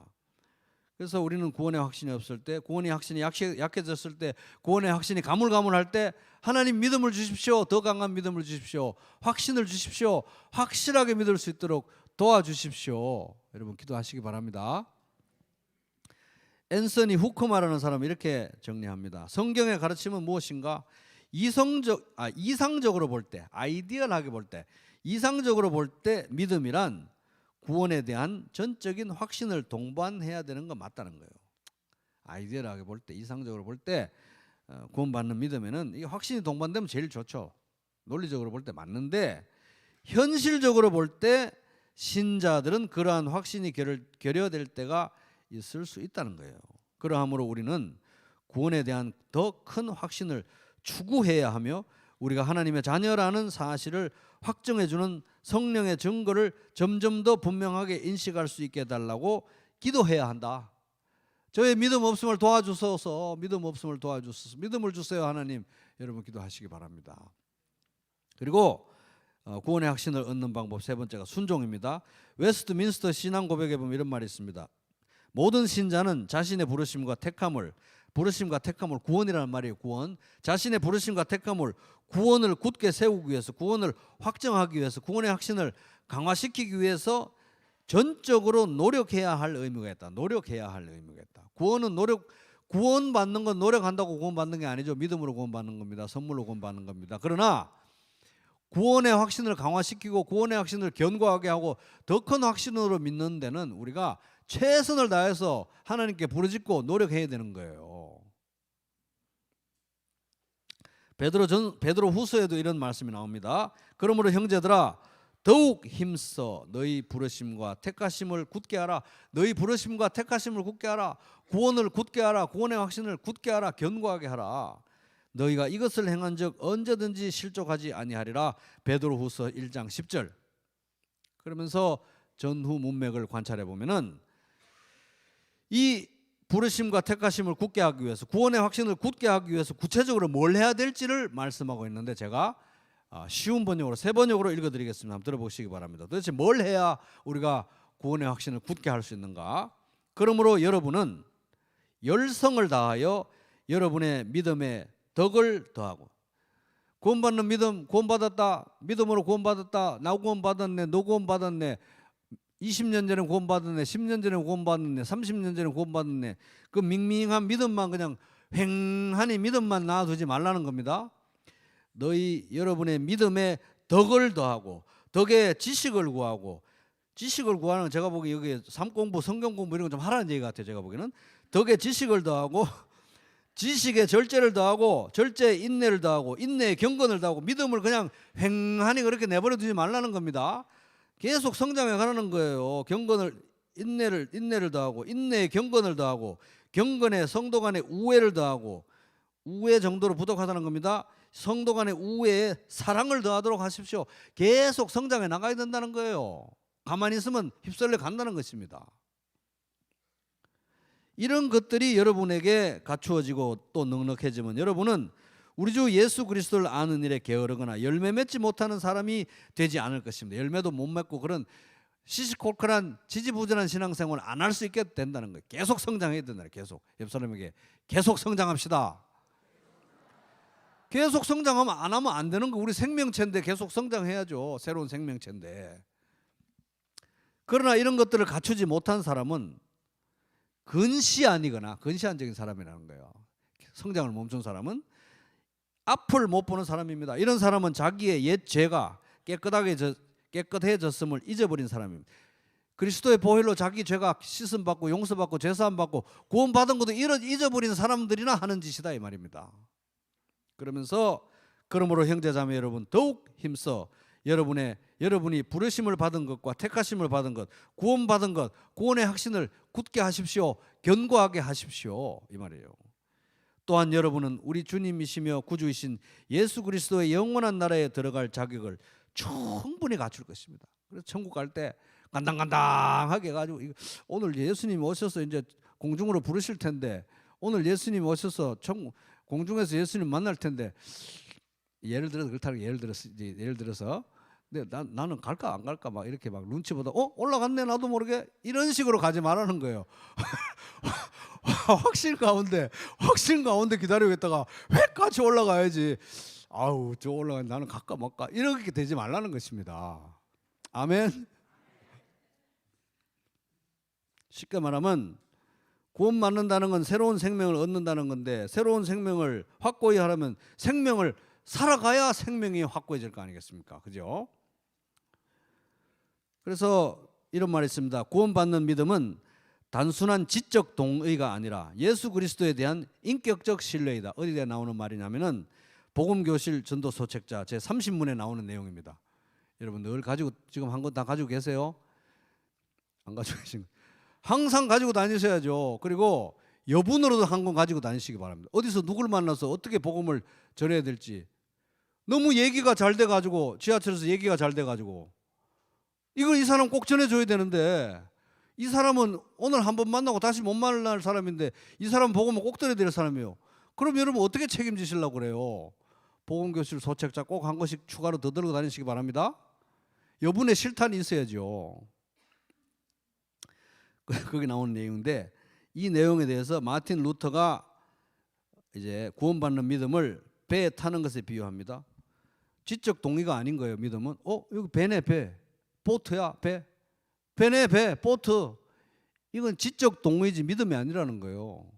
그래서 우리는 구원의 확신이 없을 때, 구원의 확신이 약해졌을 때, 구원의 확신이 가물가물할 때 하나님 믿음을 주십시오. 더 강한 믿음을 주십시오. 확신을 주십시오. 확실하게 믿을 수 있도록 도와주십시오. 여러분 기도하시기 바랍니다. 앤서니 후커마라는 사람은 이렇게 정리합니다. 성경의 가르침은 무엇인가? 이상적으로 볼 때, 아이디얼하게 볼 때, 이상적으로 볼 때 믿음이란 구원에 대한 전적인 확신을 동반해야 되는 건 맞다는 거예요. 아이디얼하게 볼 때, 이상적으로 볼 때 구원받는 믿음에는 이 확신이 동반되면 제일 좋죠. 논리적으로 볼 때 맞는데 현실적으로 볼 때 신자들은 그러한 확신이 결여될 때가 있을 수 있다는 거예요. 그러므로 우리는 구원에 대한 더 큰 확신을 추구해야 하며 우리가 하나님의 자녀라는 사실을 확정해주는 성령의 증거를 점점 더 분명하게 인식할 수 있게 해달라고 기도해야 한다. 저의 믿음 없음을 도와주소서. 믿음 없음을 도와주소서. 믿음을 주세요 하나님. 여러분 기도하시기 바랍니다. 그리고 구원의 확신을 얻는 방법 세 번째가 순종입니다. 웨스트민스터 신앙 고백에 보면 이런 말이 있습니다. 모든 신자는 자신의 부르심과 택함을 구원이라는 말이에요. 구원. 자신의 부르심과 택함을 구원을 굳게 세우기 위해서, 구원을 확정하기 위해서, 구원의 확신을 강화시키기 위해서 전적으로 노력해야 할 의무가 있다. 노력해야 할 의무가 있다. 구원받는 건 노력한다고 구원받는 게 아니죠. 믿음으로 구원받는 겁니다. 선물로 구원받는 겁니다. 그러나 구원의 확신을 강화시키고 구원의 확신을 견고하게 하고 더 큰 확신으로 믿는 데는 우리가 최선을 다해서 하나님께 부르짖고 노력해야 되는 거예요. 베드로 후서에도 이런 말씀이 나옵니다. 그러므로 형제들아 더욱 힘써 너희 부르심과 택하심을 굳게 하라. 너희 부르심과 택하심을 굳게 하라. 구원을 굳게 하라. 구원의 확신을 굳게 하라. 견고하게 하라. 너희가 이것을 행한 적 언제든지 실족하지 아니하리라. 베드로후서 1장 10절. 그러면서 전후 문맥을 관찰해 보면은 이 부르심과 택하심을 굳게 하기 위해서, 구원의 확신을 굳게 하기 위해서 구체적으로 뭘 해야 될지를 말씀하고 있는데, 제가 쉬운 번역으로 세 번역으로 읽어드리겠습니다. 한번 들어보시기 바랍니다. 도대체 뭘 해야 우리가 구원의 확신을 굳게 할 수 있는가? 그러므로 여러분은 열성을 다하여 여러분의 믿음에 덕을 더하고, 구원받는 믿음, 구원받았다, 믿음으로 구원받았다, 나 구원받았네, 너 구원받았네, 20년 전에 구원받았네, 10년 전에 구원받았네, 30년 전에 구원받았네, 그 밍밍한 믿음만, 그냥 횡하니 믿음만 놔두지 말라는 겁니다. 너희 여러분의 믿음에 덕을 더하고, 덕에 지식을 구하고, 지식을 구하는 건 제가 보기에 여기 삶 공부, 성경 공부 이런 거 좀 하라는 얘기 같아요. 제가 보기에는 덕에 지식을 더하고, 지식에 절제를 더하고, 절제에 인내를 더하고, 인내에 경건을 더하고, 믿음을 그냥 횡하니 그렇게 내버려 두지 말라는 겁니다. 계속 성장해 가라는 거예요. 경건을, 인내를 더하고, 인내에 경건을 더하고, 경건에 성도 간의 우애를 더하고, 우애 정도로 부족하다는 겁니다. 성도 간의 우애에 사랑을 더하도록 하십시오. 계속 성장해 나가야 된다는 거예요. 가만히 있으면 휩쓸려 간다는 것입니다. 이런 것들이 여러분에게 갖추어지고 또 넉넉해지면 여러분은 우리 주 예수 그리스도를 아는 일에 게으르거나 열매 맺지 못하는 사람이 되지 않을 것입니다. 열매도 못 맺고 그런 시시콜콜한 지지부진한 신앙생활을 안 할 수 있게 된다는 거예요. 계속 성장해야 된다. 계속. 옆 사람에게 계속 성장합시다. 계속 성장하면 안 하면 안 되는 거. 우리 생명체인데 계속 성장해야죠. 새로운 생명체인데. 그러나 이런 것들을 갖추지 못한 사람은 근시안이거나 근시안적인 사람이라는 거예요. 성장을 멈춘 사람은 앞을 못 보는 사람입니다. 이런 사람은 자기의 옛 죄가 깨끗해졌음을 잊어버린 사람입니다. 그리스도의 보혈로 자기 죄가 씻음받고 용서받고 죄사함받고 구원받은 것도 잊어버린 사람들이나 하는 짓이다 이 말입니다. 그러므로 형제자매 여러분, 더욱 힘써 여러분이 부르심을 받은 것과 택하심을 받은 것, 구원받은 것, 구원의 확신을 굳게 하십시오. 견고하게 하십시오 이 말이에요. 또한 여러분은 우리 주님이시며 구주이신 예수 그리스도의 영원한 나라에 들어갈 자격을 충분히 갖출 것입니다. 그래서 천국 갈 때 간당간당하게 해가지고, 오늘 예수님 오셔서 이제 공중으로 부르실 텐데, 오늘 예수님 오셔서 공중에서 예수님 만날 텐데, 예를 들어서 근데 나는 갈까 안 갈까 막 이렇게 막 눈치 보다 올라갔네 나도 모르게, 이런 식으로 가지 말라는 거예요. 확신 가운데 기다리고 있다가 왜 같이 올라가야지. 아우 저 올라가 나는 갈까 말까 이렇게 되지 말라는 것입니다. 아멘. 쉽게 말하면 구원받는다는 건 새로운 생명을 얻는다는 건데, 새로운 생명을 확고히 하려면 생명을 살아가야 생명이 확고해질 거 아니겠습니까? 그죠? 그래서 이런 말이 있습니다. 구원받는 믿음은 단순한 지적 동의가 아니라 예수 그리스도에 대한 인격적 신뢰이다. 어디에 나오는 말이냐면은 복음교실 전도서책자 제 30문에 나오는 내용입니다. 여러분 늘 가지고, 지금 한 권 다 가지고 계세요? 안 가지고 계신, 항상 가지고 다니셔야죠. 그리고 여분으로도 한 권 가지고 다니시기 바랍니다. 어디서 누굴 만나서 어떻게 복음을 전해야 될지, 너무 얘기가 잘 돼가지고, 지하철에서 얘기가 잘 돼가지고 이걸 이 사람 꼭 전해줘야 되는데, 이 사람은 오늘 한번 만나고 다시 못 만날 사람인데 이 사람 복음을 꼭 들어야 될 사람이에요. 그럼 여러분 어떻게 책임지시려고 그래요? 복음교실 소책자 꼭 한 권씩 추가로 더 들고 다니시기 바랍니다. 여분의 실탄이 있어야죠. 거기 나오는 내용인데, 이 내용에 대해서 마틴 루터가 이제 구원받는 믿음을 배에 타는 것에 비유합니다. 지적 동의가 아닌 거예요. 믿음은 여기 배네, 배, 보트야, 배네, 배, 보트. 이건 지적 동의지 믿음이 아니라는 거예요.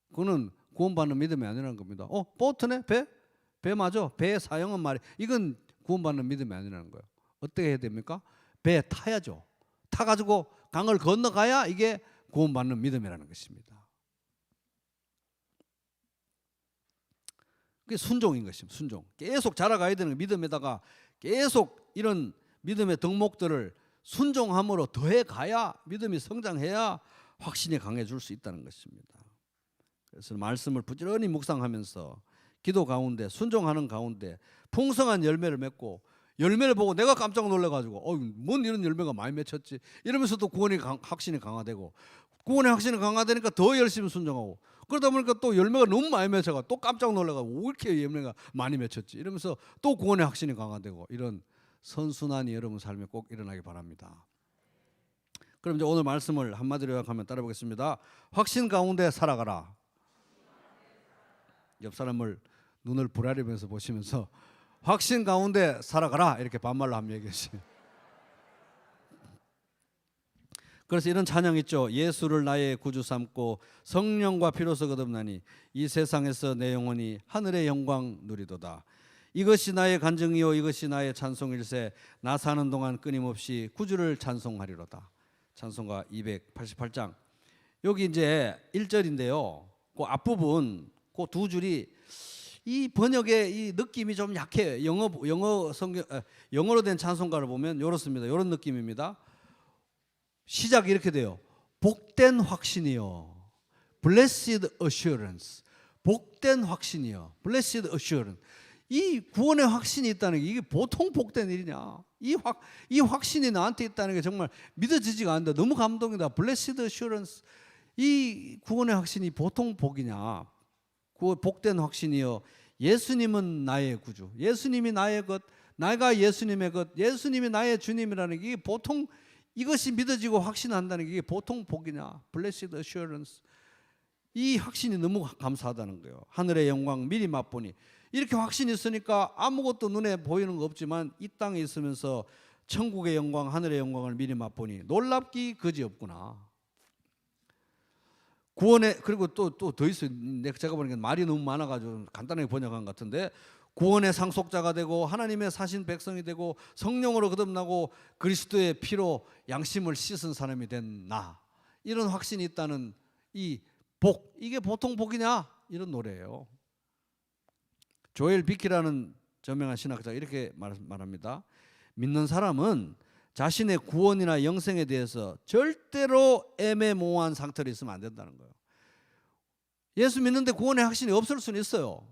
그거는 구원받는 믿음이 아니라는 겁니다. 보트네, 배 맞아. 배의 사용은 말이, 이건 구원받는 믿음이 아니라는 거예요. 어떻게 해야 됩니까? 배에 타야죠. 타가지고 강을 건너가야 이게 구원받는 믿음이라는 것입니다. 그게 순종인 것입니다. 순종. 계속 자라가야 되는 믿음에다가 계속 이런 믿음의 덕목들을 순종함으로 더해가야, 믿음이 성장해야 확신이 강해질 수 있다는 것입니다. 그래서 말씀을 부지런히 묵상하면서 기도 가운데 순종하는 가운데 풍성한 열매를 맺고 열매를 보고 내가 깜짝 놀라가지고 뭔 이런 열매가 많이 맺혔지 이러면서 또 구원의 확신이 강화되고 구원의 확신이 강화되니까 더 열심히 순종하고 그러다 보니까 또 열매가 너무 많이 맺혀가 또 깜짝 놀라가지고 왜 이렇게 열매가 많이 맺혔지 이러면서 또 구원의 확신이 강화되고 이런 선순환이 여러분 삶에 꼭 일어나기 바랍니다. 그럼 이제 오늘 말씀을 한마디로 요약하면 따라 보겠습니다. 확신 가운데 살아가라. 옆 사람을 눈을 부라리면서 보시면서 확신 가운데 살아가라 이렇게 반말로 한번 얘기했어요. 그래서 이런 찬양 있죠. 예수를 나의 구주 삼고 성령과 피로서 거듭나니 이 세상에서 내 영혼이 하늘의 영광 누리도다. 이것이 나의 간증이요 이것이 나의 찬송일세. 나 사는 동안 끊임없이 구주를 찬송하리로다. 찬송가 288장. 여기 이제 1절인데요. 그 앞부분 그 두 줄이 이 번역의 이 느낌이 좀 약해요. 영어로 된 찬송가를 보면 이렇습니다. 이런 느낌입니다. 시작이 이렇게 돼요. 복된 확신이요. Blessed assurance. 복된 확신이요. Blessed assurance. 이 구원의 확신이 있다는 게 이게 보통 복된 일이냐? 이 확신이 나한테 있다는 게 정말 믿어지지가 않는다. 너무 감동이다. Blessed assurance. 이 구원의 확신이 보통 복이냐? 그 복된 확신이요. 예수님은 나의 구주. 예수님이 나의 것. 내가 예수님의 것. 예수님이 나의 주님이라는 게 보통 이것이 믿어지고 확신한다는 게 보통 복이냐? Blessed assurance. 이 확신이 너무 감사하다는 거예요. 하늘의 영광 미리 맛보니. 이렇게 확신이 있으니까 아무것도 눈에 보이는 거 없지만 이 땅에 있으면서 천국의 영광, 하늘의 영광을 미리 맛보니 놀랍기 그지없구나. 구원의 그리고 또 더 있어요. 제가 보니까 말이 너무 많아가지고 간단하게 번역한 것 같은데 구원의 상속자가 되고 하나님의 사신 백성이 되고 성령으로 거듭나고 그리스도의 피로 양심을 씻은 사람이 된 나. 이런 확신이 있다는 이 복. 이게 보통 복이냐? 이런 노래예요. 조엘 비키라는 저명한 신학자가 이렇게 말합니다. 믿는 사람은 자신의 구원이나 영생에 대해서 절대로 애매모호한 상태로 있으면 안 된다는 거예요. 예수 믿는데 구원의 확신이 없을 수는 있어요.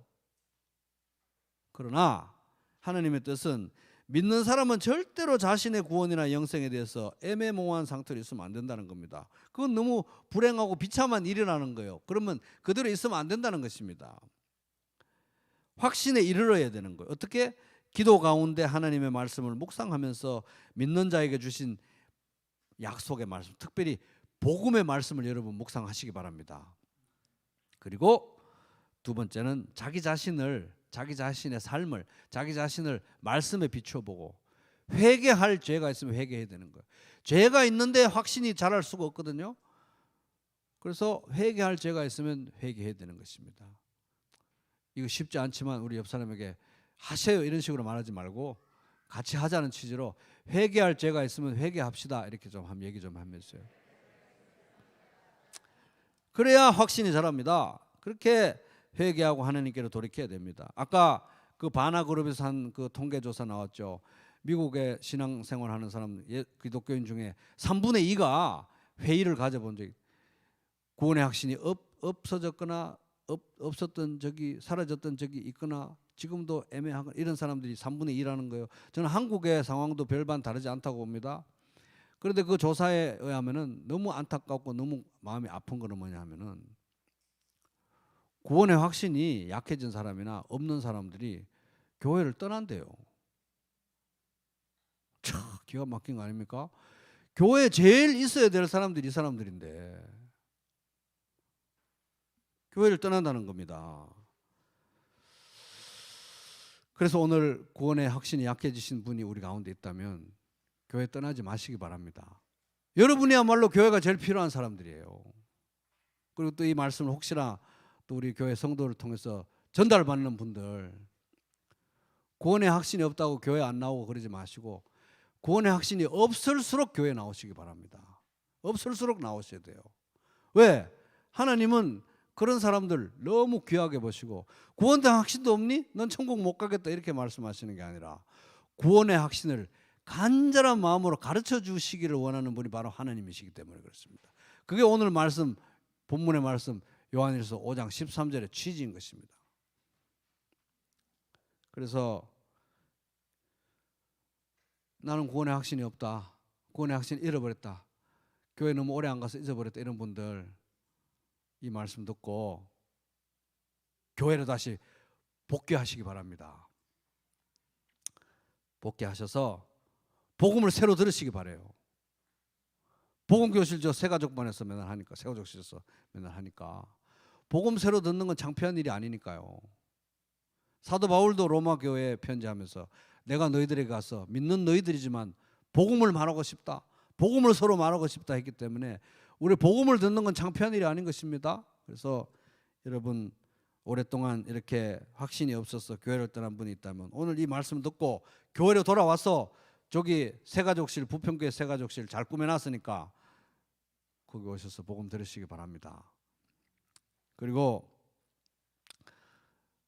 그러나 하나님의 뜻은 믿는 사람은 절대로 자신의 구원이나 영생에 대해서 애매모호한 상태로 있으면 안 된다는 겁니다. 그건 너무 불행하고 비참한 일이라는 거예요. 그러면 그대로 있으면 안 된다는 것입니다. 확신에 이르러야 되는 거예요. 어떻게? 기도 가운데 하나님의 말씀을 묵상하면서 믿는 자에게 주신 약속의 말씀, 특별히 복음의 말씀을 여러분 묵상하시기 바랍니다. 그리고 두 번째는 자기 자신의 삶을, 자기 자신을 말씀에 비춰보고 회개할 죄가 있으면 회개해야 되는 거예요. 죄가 있는데 확신이 자랄 수가 없거든요. 그래서 회개할 죄가 있으면 회개해야 되는 것입니다. 이거 쉽지 않지만 우리 옆 사람에게 하세요 이런 식으로 말하지 말고 같이 하자는 취지로 회개할 죄가 있으면 회개합시다 이렇게 좀 한번 얘기 좀 하면서요. 그래야 확신이 자랍니다. 그렇게 회개하고 하나님께로 돌이켜야 됩니다. 아까 그 바나 그룹에서 한 그 통계 조사 나왔죠. 미국에 신앙생활하는 사람 기독교인 중에 3분의 2가 회의를 가져본 적이 구원의 확신이 없어졌거나 없었던 적이 사라졌던 적이 있거나 지금도 애매하거나 이런 사람들이 3분의 2라는 거예요. 저는 한국의 상황도 별반 다르지 않다고 봅니다. 그런데 그 조사에 의하면은 너무 안타깝고 너무 마음이 아픈 거는 뭐냐면은 구원의 확신이 약해진 사람이나 없는 사람들이 교회를 떠난대요. 참 기가 막힌 거 아닙니까? 교회에 제일 있어야 될 사람들이 이 사람들인데 교회를 떠난다는 겁니다. 그래서 오늘 구원의 확신이 약해지신 분이 우리 가운데 있다면 교회 떠나지 마시기 바랍니다. 여러분이야말로 교회가 제일 필요한 사람들이에요. 그리고 또 이 말씀을 혹시나 또 우리 교회 성도를 통해서 전달받는 분들 구원의 확신이 없다고 교회 안 나오고 그러지 마시고 구원의 확신이 없을수록 교회 나오시기 바랍니다. 없을수록 나오셔야 돼요. 왜? 하나님은 그런 사람들 너무 귀하게 보시고 구원의 확신도 없니? 넌 천국 못 가겠다 이렇게 말씀하시는 게 아니라 구원의 확신을 간절한 마음으로 가르쳐 주시기를 원하는 분이 바로 하나님이시기 때문에 그렇습니다. 그게 오늘 말씀 본문의 말씀 요한일서 5장 13절의 취지인 것입니다. 그래서 나는 구원의 확신이 없다, 구원의 확신 잃어버렸다, 교회 너무 오래 안 가서 잊어버렸다, 이런 분들 이 말씀 듣고 교회로 다시 복귀하시기 바랍니다. 복귀하셔서 복음을 새로 들으시기 바래요. 복음교실 저 새가족반에서 맨날 하니까, 새가족실에서 맨날 하니까 복음 새로 듣는 건 창피한 일이 아니니까요. 사도 바울도 로마 교회에 편지하면서 내가 너희들에게 가서 믿는 너희들이지만 복음을 말하고 싶다, 복음을 서로 말하고 싶다 했기 때문에 우리 복음을 듣는 건 창피한 일이 아닌 것입니다. 그래서 여러분 오랫동안 이렇게 확신이 없어서 교회를 떠난 분이 있다면 오늘 이 말씀 듣고 교회로 돌아와서 저기 새가족실, 부평교회 새가족실 잘 꾸며놨으니까 거기 오셔서 복음 들으시기 바랍니다. 그리고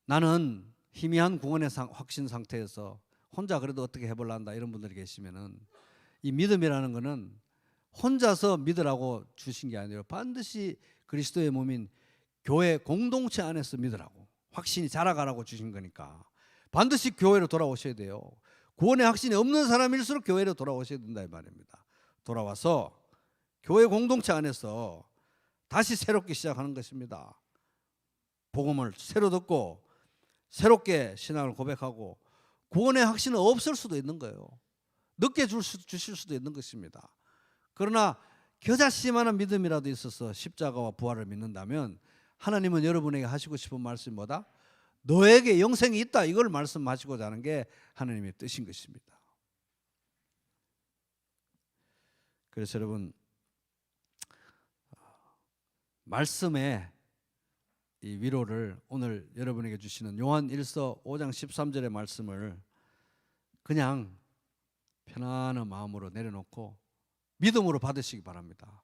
나는 희미한 구원의 확신 상태에서 혼자 그래도 어떻게 해볼란다 이런 분들이 계시면은 이 믿음이라는 거는 혼자서 믿으라고 주신 게 아니라 반드시 그리스도의 몸인 교회 공동체 안에서 믿으라고, 확신이 자라가라고 주신 거니까 반드시 교회로 돌아오셔야 돼요. 구원의 확신이 없는 사람일수록 교회로 돌아오셔야 된다 이 말입니다. 돌아와서 교회 공동체 안에서 다시 새롭게 시작하는 것입니다. 복음을 새로 듣고 새롭게 신앙을 고백하고 구원의 확신은 없을 수도 있는 거예요. 늦게 주실 수도 있는 것입니다. 그러나 겨자씨만한 믿음이라도 있어서 십자가와 부활을 믿는다면 하나님은 여러분에게 하시고 싶은 말씀이 뭐다? 너에게 영생이 있다, 이걸 말씀하시고자 하는 게 하나님의 뜻인 것입니다. 그래서 여러분 말씀의 이 위로를 오늘 여러분에게 주시는 요한 1서 5장 13절의 말씀을 그냥 편안한 마음으로 내려놓고 믿음으로 받으시기 바랍니다.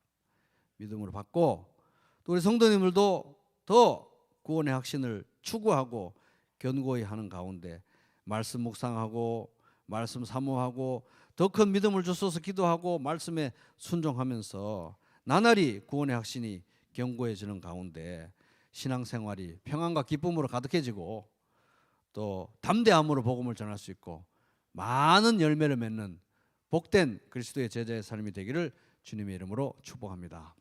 믿음으로 받고 또 우리 성도님들도 더 구원의 확신을 추구하고 견고히 하는 가운데 말씀 묵상하고 말씀 사모하고 더 큰 믿음을 주셔서 기도하고 말씀에 순종하면서 나날이 구원의 확신이 견고해지는 가운데 신앙생활이 평안과 기쁨으로 가득해지고 또 담대함으로 복음을 전할 수 있고 많은 열매를 맺는 복된 그리스도의 제자의 삶이 되기를 주님의 이름으로 축복합니다.